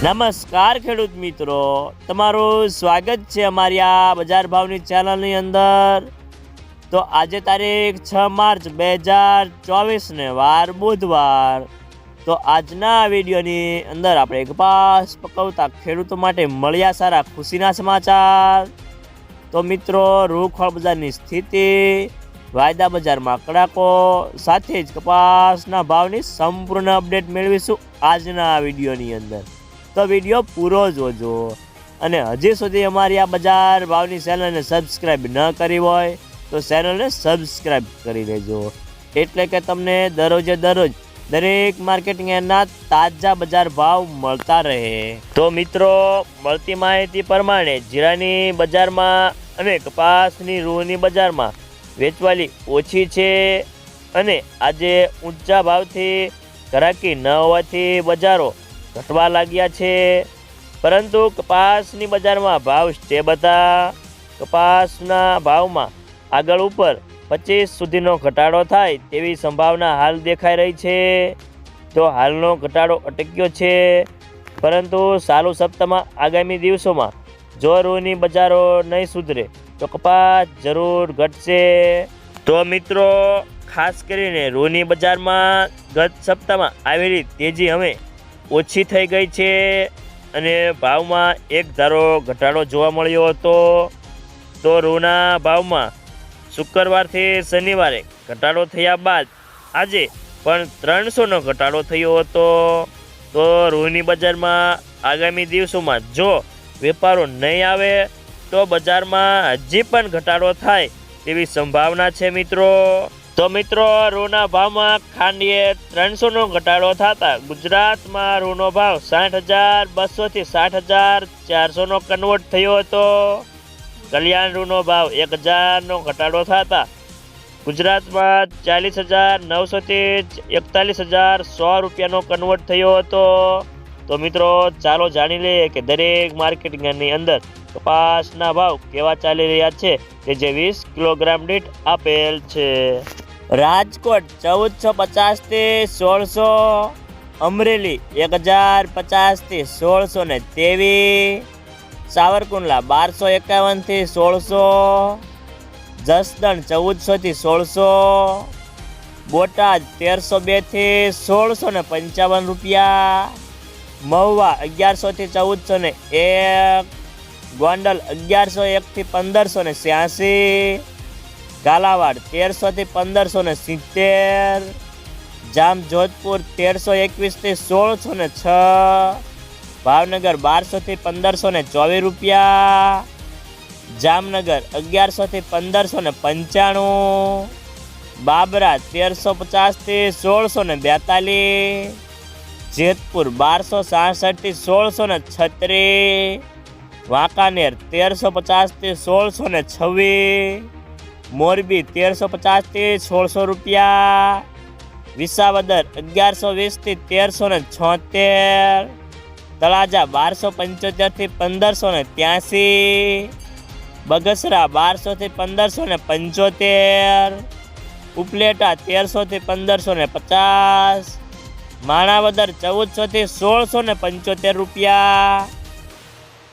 નમસ્કાર ખેડૂત મિત્રો, તમારું સ્વાગત છે અમારી આ બજાર ભાવની ચેનલની અંદર। તો આજે તારીખ 6 માર્ચ 2024 ને વાર બુધવાર। તો આજના વિડીયોની અંદર આપણે કપાસ પકવતા ખેડૂતો માટે મળ્યા સારા ખુશીના સમાચાર। તો મિત્રો, રૂખોળ બજારની સ્થિતિ, વાયદા બજારમાં કડાકો સાથે જ કપાસના ભાવની સંપૂર્ણ અપડેટ મેળવીશું આજના વિડીયોની અંદર। તો વિડીયો પૂરો જોજો અને હજી સુધી અમારી આ બજાર ભાવની ચેનલને સબસ્ક્રાઈબ ન કરી હોય તો ચેનલને સબસ્ક્રાઈબ કરી લેજો, એટલે કે તમને દરરોજે દરરોજ દરેક માર્કેટિંગ યાર્ડના તાજા બજાર ભાવ મળતા રહે। તો મિત્રો, મળતી માહિતી પ્રમાણે જીરાની બજારમાં અને કપાસની રૂની બજારમાં વેચવાલી ઓછી છે અને આજે ઊંચા ભાવથી ઘરાકી ન હોવાથી બજારો ઘટવા લાગ્યા છે, પરંતુ કપાસની બજારમાં ભાવ સ્ટેબ હતા। કપાસના ભાવમાં આગળ ઉપર 25 સુધીનો ઘટાડો થાય તેવી સંભાવના હાલ દેખાઈ રહી છે। તો હાલનો ઘટાડો અટક્યો છે, પરંતુ ચાલુ સપ્તાહમાં આગામી દિવસોમાં જો રૂની બજારો નહીં સુધરે તો કપાસ જરૂર ઘટશે। તો મિત્રો, ખાસ કરીને રૂની બજારમાં ગત સપ્તાહમાં આવેલી તેજી હવે ઓછી થઈ ગઈ છે અને ભાવમાં એક ધારો ઘટાડો જોવા મળ્યો હતો। તો રૂના ભાવમાં શુક્રવારથી શનિવારે ઘટાડો થયા બાદ આજે પણ 300નો ઘટાડો થયો હતો। તો રૂની બજારમાં આગામી દિવસોમાં જો વેપારો નહીં આવે તો બજારમાં હજી પણ ઘટાડો થાય તેવી સંભાવના છે મિત્રો। તો મિત્રો, રૂના ભાવમાં ખાંડીએ 300નો ઘટાડો થતાં ગુજરાતમાં રૂનો ભાવ 60,200 થી 60,400નો કન્વર્ટ થયો હતો। કલ્યાણ રૂનો ભાવ 1,000નો ઘટાડો થતાં ગુજરાતમાં 40,900 થી 41,100 રૂપિયાનો કન્વર્ટ થયો હતો। તો મિત્રો, ચાલો જાણી લઈએ કે દરેક માર્કેટિંગની અંદર કપાસના ભાવ કેવા ચાલી રહ્યા છે કે જે 20 કિલોગ્રામ દીઠ આપેલ છે। રાજકોટ 1450 થી 1600, અમરેલી 1050 થી 1623, સાવરકુંડલા 1251 થી 1600, જસદણ 1400 થી 1600, બોટાદ 1302 થી 1655 રૂપિયા, મહુવા 1100 થી 1401, ગોંડલ 1101 થી 1586, કાલાવાડ 1300 થી 1570, જામજોધપુર 1321 થી 1606, ભાવનગર 1200 થી 1524 રૂપિયા, જામનગર 1100 થી 1595, બાબરા 1350 થી 1642, જેતપુર 1266 થી 1636, વાંકાનેર 1350 થી 1626, મોરબી 1350 થી 1600 રૂપિયા, વિસાવદર 1120 થી 1376, તળાજા 1275 થી 1583, બગસરા 1200 થી 1575, ઉપલેટા 1300 થી 1550, માણાવદર 1400 થી 1675 રૂપિયા,